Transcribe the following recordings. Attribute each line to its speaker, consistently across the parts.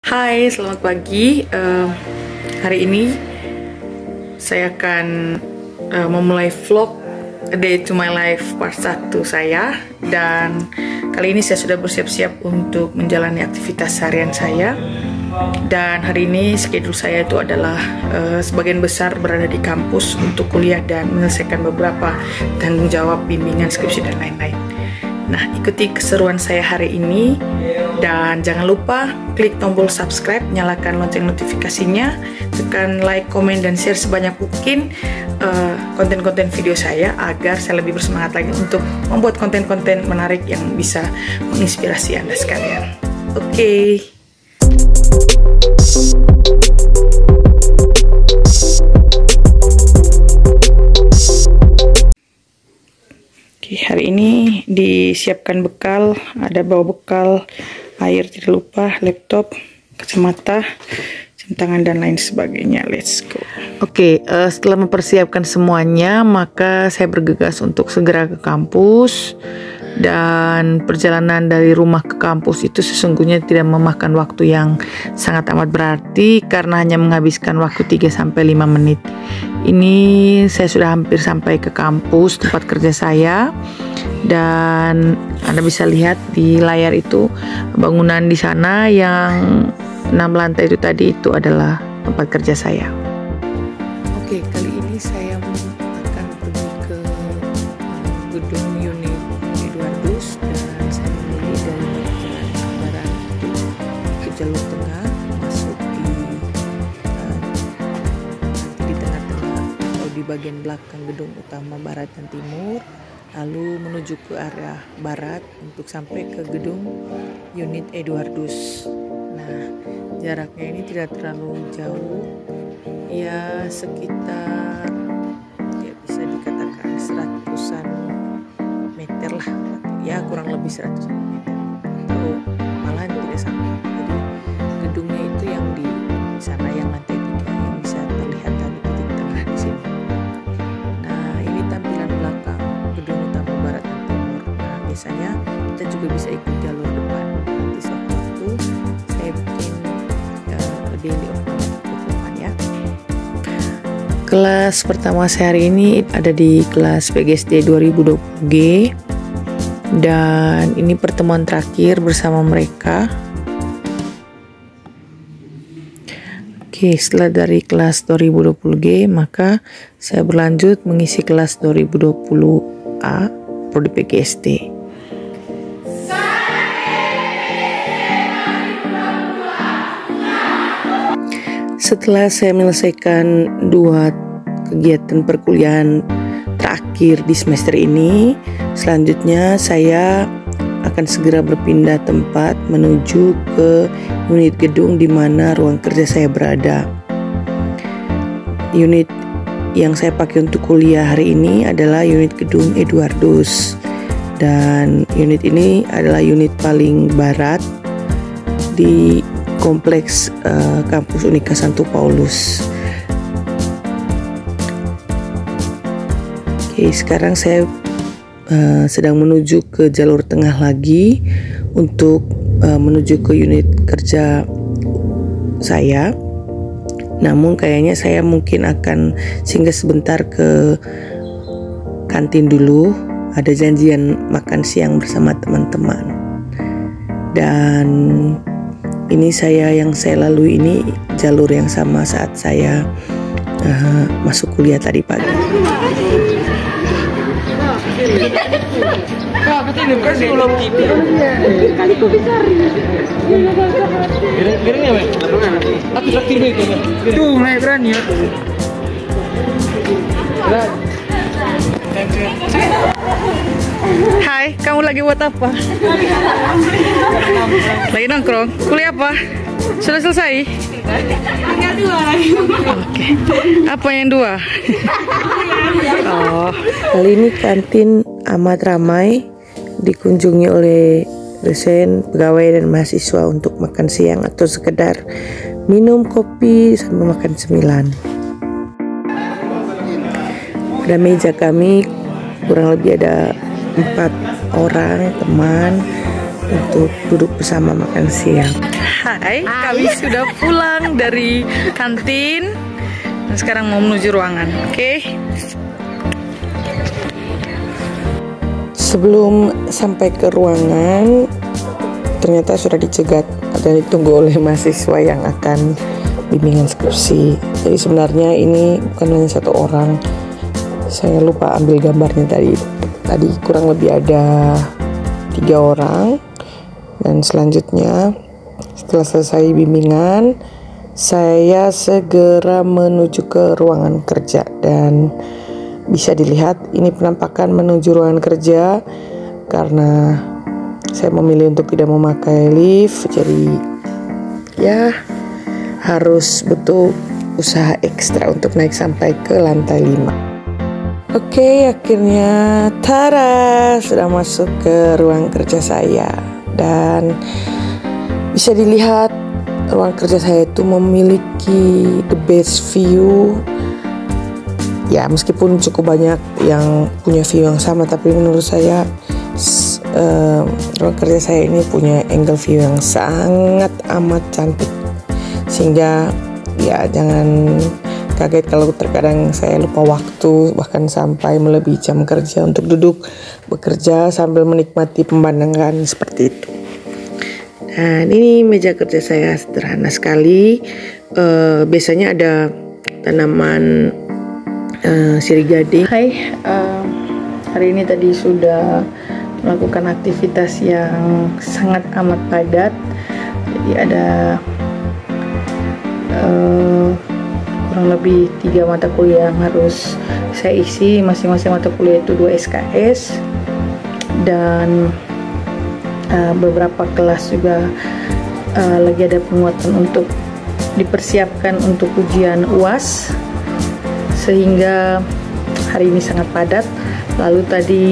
Speaker 1: Hai, selamat pagi. Hari ini saya akan memulai vlog A Day to My Life part 1 saya. Dan kali ini saya sudah bersiap-siap untuk menjalani aktivitas harian saya. Dan hari ini schedule saya itu adalah sebagian besar berada di kampus untuk kuliah dan menyelesaikan beberapa tanggung jawab bimbingan skripsi dan lain-lain. Nah, ikuti keseruan saya hari ini dan jangan lupa klik tombol subscribe, nyalakan lonceng notifikasinya, tekan like, komen, dan share sebanyak mungkin konten-konten video saya agar saya lebih bersemangat lagi untuk membuat konten-konten menarik yang bisa menginspirasi Anda sekalian. Oke. Hari ini disiapkan bekal, ada bawa bekal, air tidak lupa, laptop, kacamata, jam tangan dan lain sebagainya. Let's go. Oke, setelah mempersiapkan semuanya, maka saya bergegas untuk segera ke kampus. Dan perjalanan dari rumah ke kampus itu sesungguhnya tidak memakan waktu yang sangat amat berarti karena hanya menghabiskan waktu 3-5 menit. Ini saya sudah hampir sampai ke kampus tempat kerja saya, dan Anda bisa lihat di layar itu bangunan di sana yang 6 lantai itu tadi itu adalah tempat kerja saya. Oke, kali ini saya akan pergi ke gedung unit Eduardus dan saya memilih dari jalan barat ke jalur tengah, masuk di tengah-tengah atau di bagian belakang gedung utama barat dan timur, lalu menuju ke arah barat untuk sampai ke gedung unit Eduardus. Nah, jaraknya ini tidak terlalu jauh, ya sekitar bisa dikatakan 100-an meter lah, ya kurang lebih 100 meter atau malah tidak sampai. Jadi gedungnya itu yang di sana yang lantai 3 yang bisa terlihat dari titik tengah di sini. Nah, ini tampilan belakang gedung utama barat dan timur. Nah, biasanya kita juga bisa ikut jalur depan. Nanti suatu waktu saya bikin daily of depan ya. Kelas pertama saya hari ini ada di kelas PGSD 2020G, dan ini pertemuan terakhir bersama mereka. Oke, setelah dari kelas 2020G maka saya berlanjut mengisi kelas 2020A prodi PGSD. Setelah saya menyelesaikan 2 kegiatan perkuliahan terakhir di semester ini, selanjutnya saya akan segera berpindah tempat menuju ke unit gedung di mana ruang kerja saya berada. Unit yang saya pakai untuk kuliah hari ini adalah unit gedung Eduardus, dan unit ini adalah unit paling barat di kompleks kampus Unika Santo Paulus. Oke, sekarang saya sedang menuju ke jalur tengah lagi untuk menuju ke unit kerja saya. Namun kayaknya saya mungkin akan singgah sebentar ke kantin dulu. Ada janjian makan siang bersama teman-teman. Dan ini yang saya lalui ini jalur yang sama saat saya masuk kuliah tadi pagi. Hai, kamu lagi buat apa? Lagi nongkrong. Kuliah apa? Sudah selesai? Tinggal 2 lagi. Oke. Apa yang 2? Oh, kali ini kantin amat ramai, dikunjungi oleh dosen, pegawai, dan mahasiswa untuk makan siang atau sekedar minum kopi sambil makan cemilan. Pada meja kami kurang lebih ada 4 orang teman
Speaker 2: untuk duduk bersama makan siang.
Speaker 1: Hai, kami sudah pulang dari kantin dan sekarang mau menuju ruangan. Oke.
Speaker 2: Sebelum sampai ke ruangan, ternyata sudah dicegat dan ditunggu oleh mahasiswa yang akan bimbingan skripsi. Jadi sebenarnya ini bukan hanya satu orang. Saya lupa ambil gambarnya tadi. Tadi kurang lebih ada 3 orang. Dan selanjutnya setelah selesai bimbingan, saya segera menuju ke ruangan kerja dan bisa dilihat ini penampakan menuju ruangan kerja karena saya memilih untuk tidak memakai lift, jadi ya harus butuh usaha ekstra untuk naik sampai ke lantai 5. Oke, akhirnya tada, sudah masuk ke ruang kerja saya dan bisa dilihat ruang kerja saya itu memiliki the best view. Ya, meskipun cukup banyak yang punya view yang sama, tapi menurut saya ruang kerja saya ini punya angle view yang sangat amat cantik, sehingga ya jangan kaget kalau terkadang saya lupa waktu, bahkan sampai melebihi jam kerja untuk duduk bekerja sambil menikmati pemandangan seperti itu. Dan ini meja kerja saya sederhana sekali. Biasanya ada tanaman sirih gading.
Speaker 1: Hai, hari ini tadi sudah melakukan aktivitas yang sangat amat padat. Jadi ada kurang lebih 3 mata kuliah yang harus saya isi. Masing-masing mata kuliah itu 2 SKS dan beberapa kelas juga lagi ada penguatan untuk dipersiapkan untuk ujian UAS, sehingga hari ini sangat padat. Lalu tadi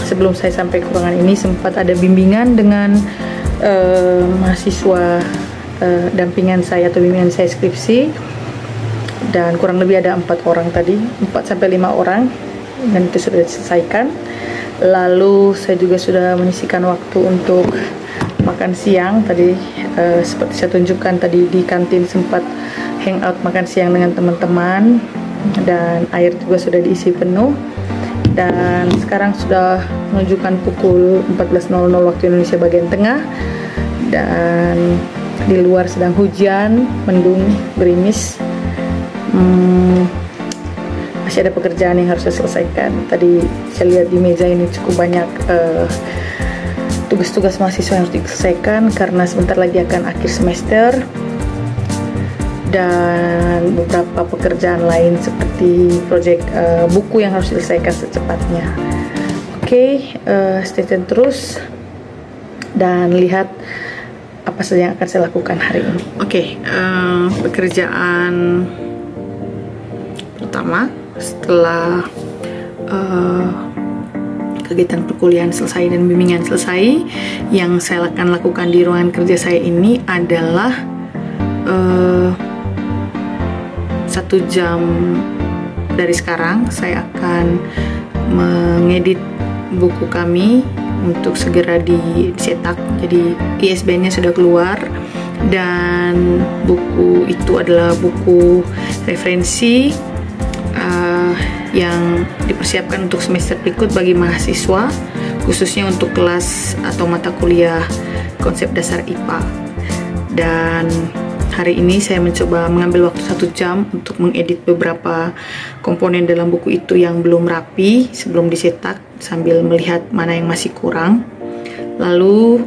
Speaker 1: sebelum saya sampai ke ruangan ini sempat ada bimbingan dengan mahasiswa dampingan saya atau bimbingan saya skripsi, dan kurang lebih ada 4 orang tadi, 4-5 orang, dan itu sudah diselesaikan. Lalu saya juga sudah menyisihkan waktu untuk makan siang. Tadi seperti saya tunjukkan tadi di kantin sempat hangout makan siang dengan teman-teman, dan air juga sudah diisi penuh. Dan sekarang sudah menunjukkan pukul 14.00 waktu Indonesia bagian tengah, dan di luar sedang hujan, mendung, gerimis. Masih ada pekerjaan yang harus saya selesaikan. Tadi saya lihat di meja ini cukup banyak tugas-tugas mahasiswa yang harus diselesaikan karena sebentar lagi akan akhir semester, dan beberapa pekerjaan lain seperti proyek buku yang harus diselesaikan secepatnya. Oke, stay tune terus dan lihat apa saja yang akan saya lakukan hari ini. Oke, pekerjaan pertama setelah kegiatan perkuliahan selesai dan bimbingan selesai, yang saya akan lakukan di ruangan kerja saya ini adalah 1 jam dari sekarang saya akan mengedit buku kami untuk segera dicetak. Jadi ISBN-nya sudah keluar, dan buku itu adalah buku referensi yang dipersiapkan untuk semester berikut bagi mahasiswa, khususnya untuk kelas atau mata kuliah konsep dasar IPA. Dan hari ini saya mencoba mengambil waktu 1 jam untuk mengedit beberapa komponen dalam buku itu yang belum rapi sebelum dicetak, sambil melihat mana yang masih kurang. Lalu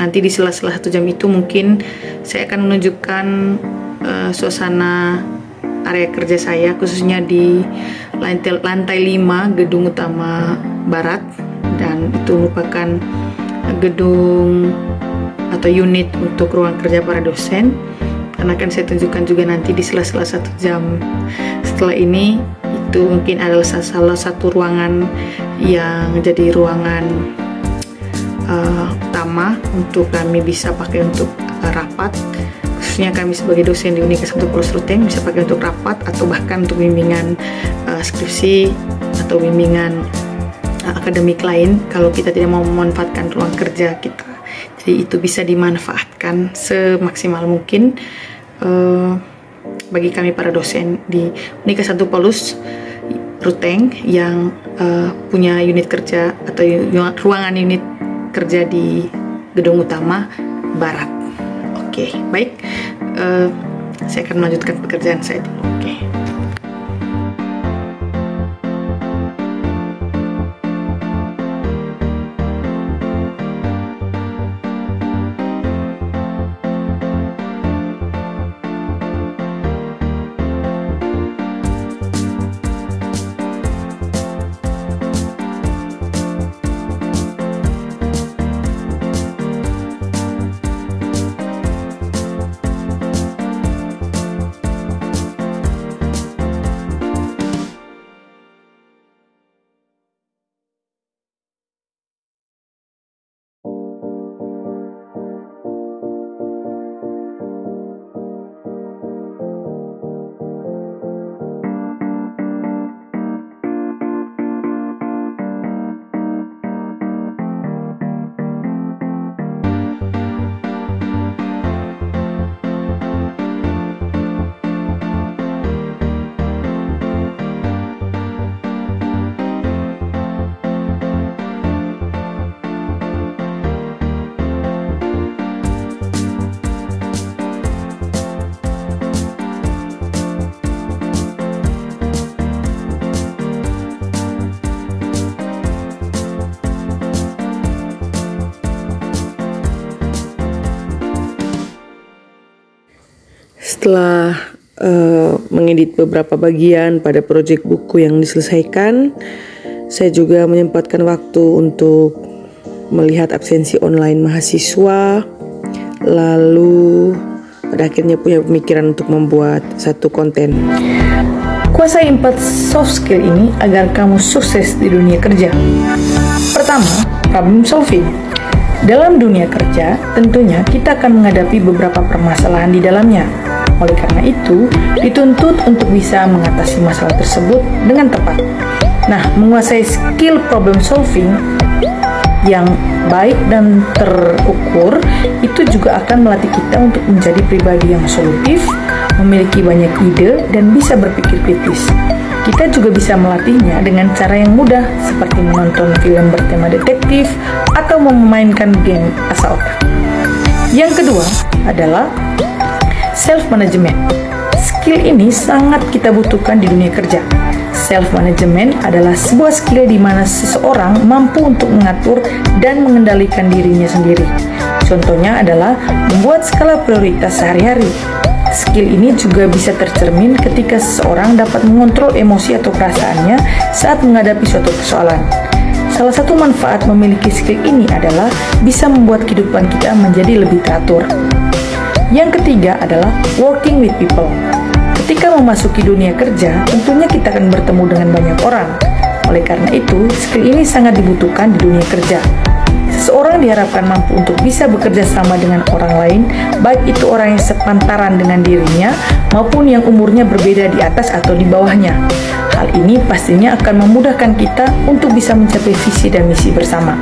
Speaker 1: nanti di sela-sela 1 jam itu mungkin saya akan menunjukkan suasana area kerja saya, khususnya di lantai 5 gedung utama barat, dan itu merupakan gedung atau unit untuk ruang kerja para dosen. Karena akan saya tunjukkan juga nanti di sela-sela 1 jam setelah ini, itu mungkin adalah salah satu ruangan yang jadi ruangan utama untuk kami bisa pakai untuk rapat, khususnya kami sebagai dosen di Unika 1 Pulau Seruteng bisa pakai untuk rapat atau bahkan untuk bimbingan skripsi atau bimbingan akademik lain kalau kita tidak mau memanfaatkan ruang kerja kita. Jadi itu bisa dimanfaatkan semaksimal mungkin bagi kami para dosen di Unika Santo Paulus Ruteng yang punya unit kerja atau ruangan unit kerja di gedung utama barat. Oke, baik. Saya akan melanjutkan pekerjaan saya dulu. Oke.
Speaker 2: Setelah mengedit beberapa bagian pada proyek buku yang diselesaikan, saya juga menyempatkan waktu untuk melihat absensi online mahasiswa, lalu pada akhirnya punya pemikiran untuk membuat satu konten.
Speaker 1: Kuasai 4 soft skill ini agar kamu sukses di dunia kerja. Pertama, problem solving. Dalam dunia kerja, tentunya kita akan menghadapi beberapa permasalahan di dalamnya. Oleh karena itu, dituntut untuk bisa mengatasi masalah tersebut dengan tepat. Nah, menguasai skill problem solving yang baik dan terukur itu juga akan melatih kita untuk menjadi pribadi yang solutif, memiliki banyak ide, dan bisa berpikir kritis. Kita juga bisa melatihnya dengan cara yang mudah seperti menonton film bertema detektif atau memainkan game asal otak. Yang kedua adalah self-management. Skill ini sangat kita butuhkan di dunia kerja. Self-management adalah sebuah skill di mana seseorang mampu untuk mengatur dan mengendalikan dirinya sendiri. Contohnya adalah membuat skala prioritas sehari-hari. Skill ini juga bisa tercermin ketika seseorang dapat mengontrol emosi atau perasaannya saat menghadapi suatu persoalan. Salah satu manfaat memiliki skill ini adalah bisa membuat kehidupan kita menjadi lebih teratur. Yang ketiga adalah working with people. Ketika memasuki dunia kerja, tentunya kita akan bertemu dengan banyak orang. Oleh karena itu, skill ini sangat dibutuhkan di dunia kerja. Seseorang diharapkan mampu untuk bisa bekerja sama dengan orang lain, baik itu orang yang sepantaran dengan dirinya, maupun yang umurnya berbeda di atas atau di bawahnya. Hal ini pastinya akan memudahkan kita untuk bisa mencapai visi dan misi bersama.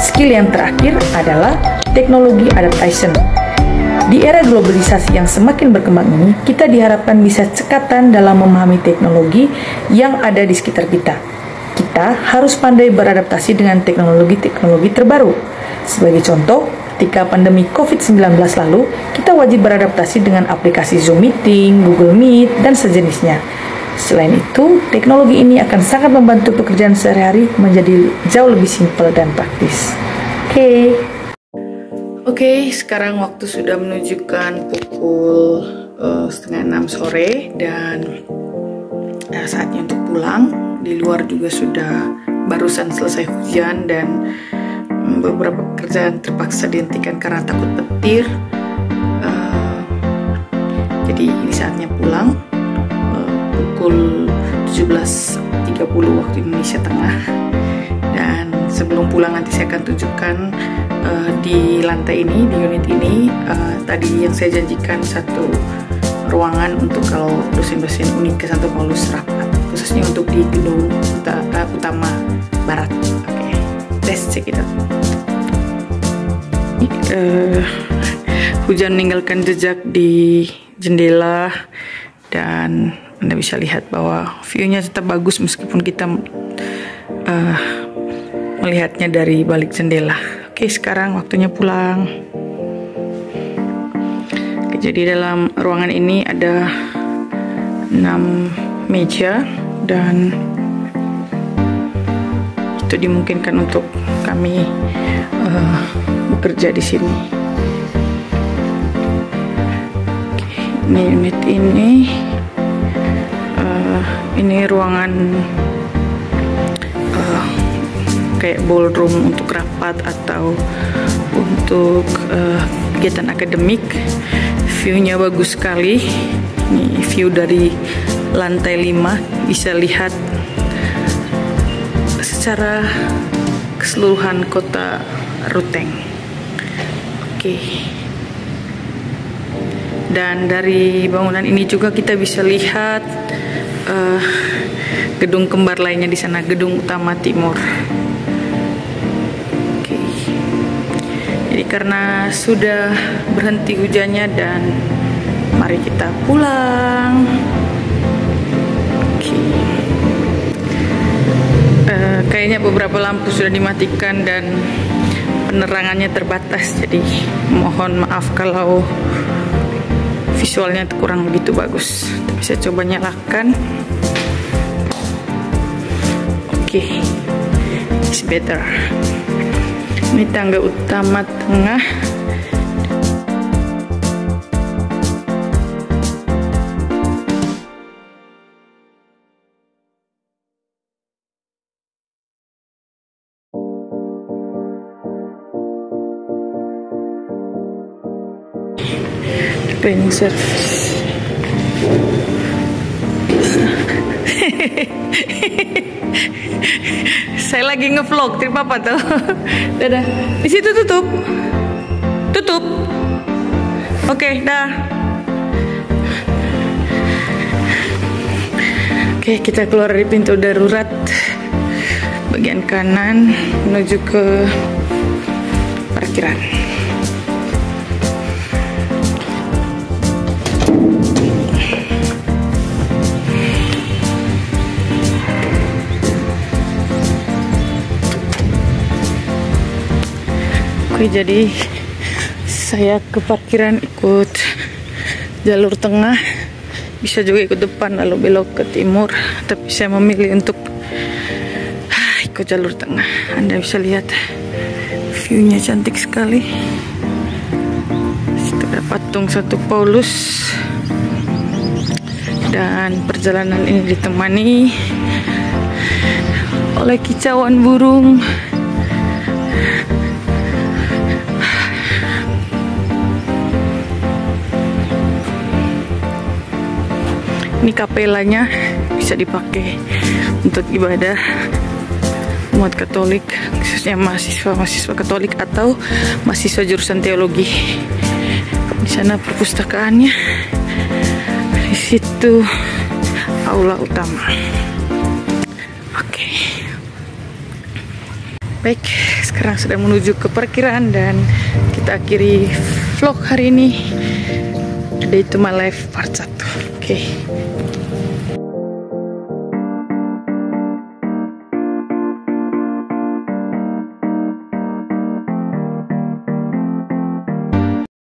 Speaker 1: Skill yang terakhir adalah teknologi adaptation. Di era globalisasi yang semakin berkembang ini, kita diharapkan bisa cekatan dalam memahami teknologi yang ada di sekitar kita. Kita harus pandai beradaptasi dengan teknologi-teknologi terbaru. Sebagai contoh, ketika pandemi COVID-19 lalu, kita wajib beradaptasi dengan aplikasi Zoom Meeting, Google Meet, dan sejenisnya. Selain itu, teknologi ini akan sangat membantu pekerjaan sehari-hari menjadi jauh lebih simpel dan praktis. Oke, sekarang waktu sudah menunjukkan pukul 5:30 sore dan saatnya untuk pulang. Di luar juga sudah barusan selesai hujan dan beberapa pekerjaan terpaksa dihentikan karena takut petir. Jadi ini saatnya pulang. Pukul 17.30 waktu Indonesia Tengah. Dan sebelum pulang nanti saya akan tunjukkan di lantai ini, di unit ini, tadi yang saya janjikan satu ruangan untuk kalau dosen-dosen Unika Santo Paulus rapat. khususnya untuk di gedung utama barat. Oke, let's check it out. Hujan meninggalkan jejak di jendela dan Anda bisa lihat bahwa view-nya tetap bagus meskipun kita melihatnya dari balik jendela. Oke, sekarang waktunya pulang. Oke, jadi dalam ruangan ini ada 6 meja dan itu dimungkinkan untuk kami bekerja di sini. Ini unit ini ruangan kayak ballroom untuk rapat atau untuk kegiatan akademik. View-nya bagus sekali. Ini view dari lantai 5, bisa lihat secara keseluruhan kota Ruteng. Oke. Dan dari bangunan ini juga kita bisa lihat gedung kembar lainnya di sana, gedung utama timur. Oke. Jadi karena sudah berhenti hujannya dan mari kita pulang. Oke. Kayaknya beberapa lampu sudah dimatikan dan penerangannya terbatas, jadi mohon maaf kalau visualnya kurang begitu bagus. Tapi saya coba nyalakan. Oke, it's better. Ini tangga utama tengah. Cleaning service. Saya lagi ngevlog, trip apa tuh? Dadah. Di situ tutup. Tutup. Oke, dah. Oke, kita keluar dari pintu darurat bagian kanan menuju ke parkiran. Oke, jadi saya ke parkiran ikut jalur tengah, bisa juga ikut depan lalu belok ke timur, tapi saya memilih untuk ikut jalur tengah. Anda bisa lihat view-nya cantik sekali. Situ ada patung Satu Paulus dan perjalanan ini ditemani oleh kicauan burung. Ini kapelanya bisa dipakai untuk ibadah umat Katolik, khususnya mahasiswa Katolik atau mahasiswa jurusan teologi. Di sana perpustakaannya, di situ aula utama. Oke. Baik, sekarang sudah menuju ke parkiran dan kita akhiri vlog hari ini. Day to my life part 1. Oke.